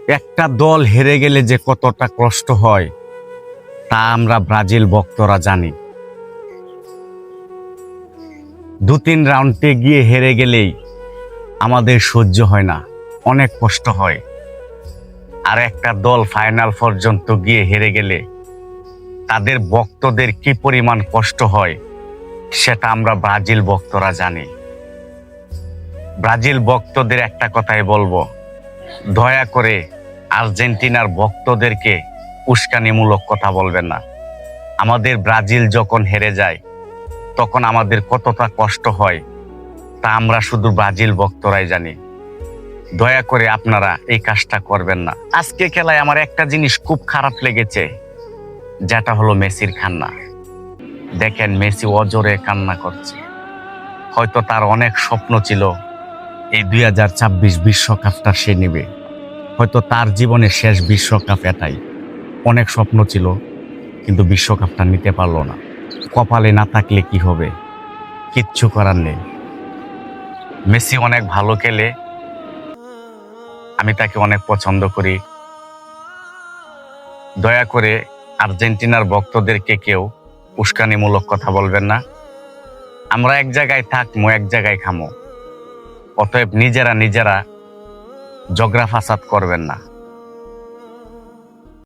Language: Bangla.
একটা দল হেরে গেলে যে কতটা কষ্ট হয় তা আমরা ব্রাজিল ভক্তরা জানি। 2-3 রাউন্ডে গিয়ে হেরে গেলেই আমাদের সহ্য হয় না, অনেক কষ্ট হয়। আর একটা দল ফাইনাল পর্যন্ত গিয়ে হেরে গেলে তাদের ভক্তদের কি পরিমাণ কষ্ট হয় সেটা আমরা ব্রাজিল ভক্তরা জানি। ব্রাজিল ভক্তদের একটা কথাই বলবো, দয়া করে আর্জেন্টিনার ভক্তদেরকে উস্কানিমূলক কথা বলবেন না। আমাদের ব্রাজিল যখন হেরে যায় তখন আমাদের কতটা কষ্ট হয় তা আমরা শুধু ব্রাজিল ভক্তরাই জানি। দয়া করে আপনারা এই কাজটা করবেন না। আজকে খেলায় আমার একটা জিনিস খুব খারাপ লেগেছে, যেটা হলো মেসির কান্না। দেখেন মেসি অজরে কান্না করছে। হয়তো তার অনেক স্বপ্ন ছিল এই 2026 বিশ্বকাপটা সে নেবে। হয়তো তার জীবনের শেষ বিশ্বকাপ এটাই। অনেক স্বপ্ন ছিল কিন্তু বিশ্বকাপটা নিতে পারলো না। কপালে না থাকলে কি হবে, কিচ্ছু করার নেই। মেসি অনেক ভালো খেলে, আমি তাকে অনেক পছন্দ করি। দয়া করে আর্জেন্টিনার ভক্তদেরকে কেউ উস্কানিমূলক কথা বলবেন না। আমরা এক জায়গায় থাকবো, এক জায়গায় খামো। অতএব নিজেরা ঝগড়া ফাসাদ করবেন না।